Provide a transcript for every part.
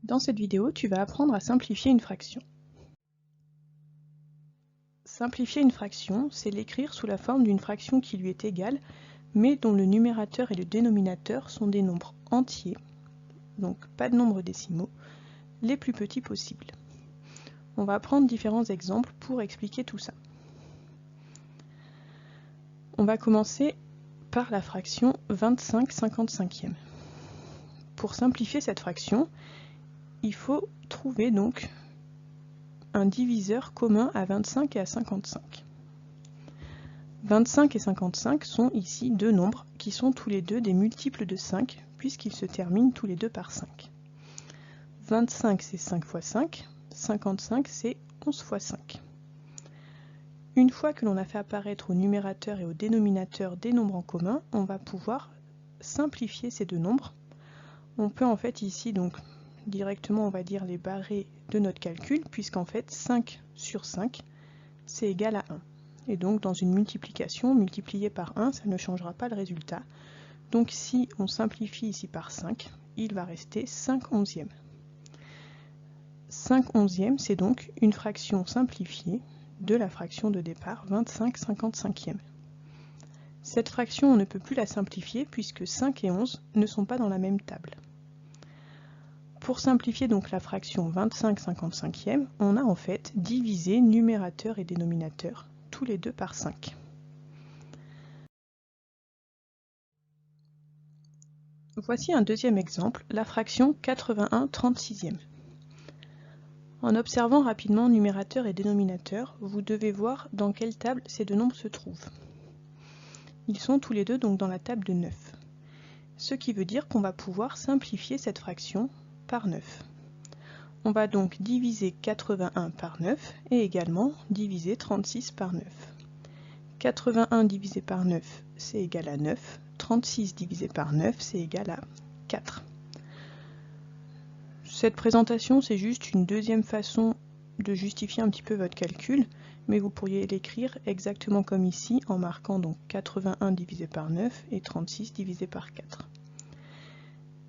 Dans cette vidéo, tu vas apprendre à simplifier une fraction. Simplifier une fraction, c'est l'écrire sous la forme d'une fraction qui lui est égale, mais dont le numérateur et le dénominateur sont des nombres entiers, donc pas de nombres décimaux, les plus petits possibles. On va prendre différents exemples pour expliquer tout ça. On va commencer par la fraction 25/55e. Pour simplifier cette fraction, il faut trouver donc un diviseur commun à 25 et à 55. 25 et 55 sont ici deux nombres qui sont tous les deux des multiples de 5 puisqu'ils se terminent tous les deux par 5. 25 c'est 5 fois 5, 55 c'est 11 fois 5. Une fois que l'on a fait apparaître au numérateur et au dénominateur des nombres en commun, on va pouvoir simplifier ces deux nombres. On peut en fait ici donc directement on va dire les barrer de notre calcul puisqu'en fait 5 sur 5 c'est égal à 1. Et donc dans une multiplication, multiplié par 1, ça ne changera pas le résultat. Donc si on simplifie ici par 5, il va rester 5 onzièmes. 5 onzièmes, c'est donc une fraction simplifiée de la fraction de départ 25/55e. Cette fraction, on ne peut plus la simplifier puisque 5 et 11 ne sont pas dans la même table. Pour simplifier donc la fraction 25/55e, on a en fait divisé numérateur et dénominateur tous les deux par 5. Voici un deuxième exemple, la fraction 81/36e. En observant rapidement numérateur et dénominateur, vous devez voir dans quelle table ces deux nombres se trouvent. Ils sont tous les deux donc dans la table de 9. Ce qui veut dire qu'on va pouvoir simplifier cette fraction par 9. On va donc diviser 81 par 9 et également diviser 36 par 9. 81 divisé par 9, c'est égal à 9. 36 divisé par 9, c'est égal à 4. Cette présentation, c'est juste une deuxième façon de justifier un petit peu votre calcul, mais vous pourriez l'écrire exactement comme ici, en marquant donc 81 divisé par 9 et 36 divisé par 4.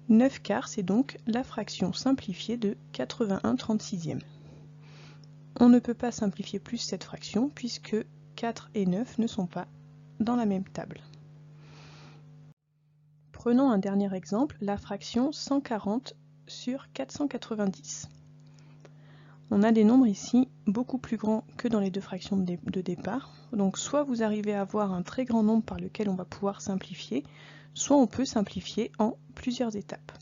9 quarts, c'est donc la fraction simplifiée de 81/36e. On ne peut pas simplifier plus cette fraction, puisque 4 et 9 ne sont pas dans la même table. Prenons un dernier exemple, la fraction 140 sur 490. On a des nombres ici beaucoup plus grands que dans les deux fractions de départ. Donc soit vous arrivez à avoir un très grand nombre par lequel on va pouvoir simplifier, soit on peut simplifier en plusieurs étapes.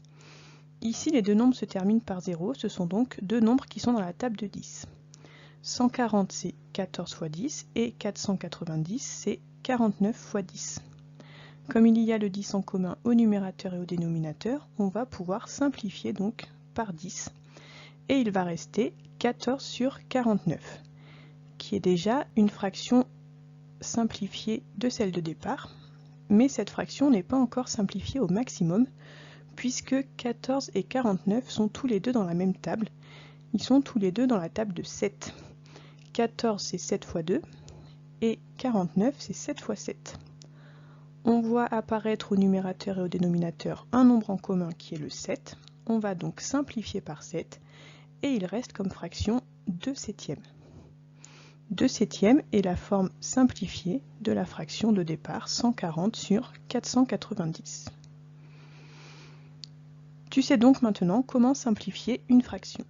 Ici les deux nombres se terminent par 0, ce sont donc deux nombres qui sont dans la table de 10. 140 c'est 14 fois 10 et 490 c'est 49 fois 10. Comme il y a le 10 en commun au numérateur et au dénominateur, on va pouvoir simplifier donc par 10. Et il va rester 14 sur 49, qui est déjà une fraction simplifiée de celle de départ. Mais cette fraction n'est pas encore simplifiée au maximum, puisque 14 et 49 sont tous les deux dans la même table. Ils sont tous les deux dans la table de 7. 14 c'est 7 fois 2, et 49 c'est 7 fois 7. On voit apparaître au numérateur et au dénominateur un nombre en commun qui est le 7. On va donc simplifier par 7 et il reste comme fraction 2 septièmes. 2 septièmes est la forme simplifiée de la fraction de départ 140 sur 490. Tu sais donc maintenant comment simplifier une fraction.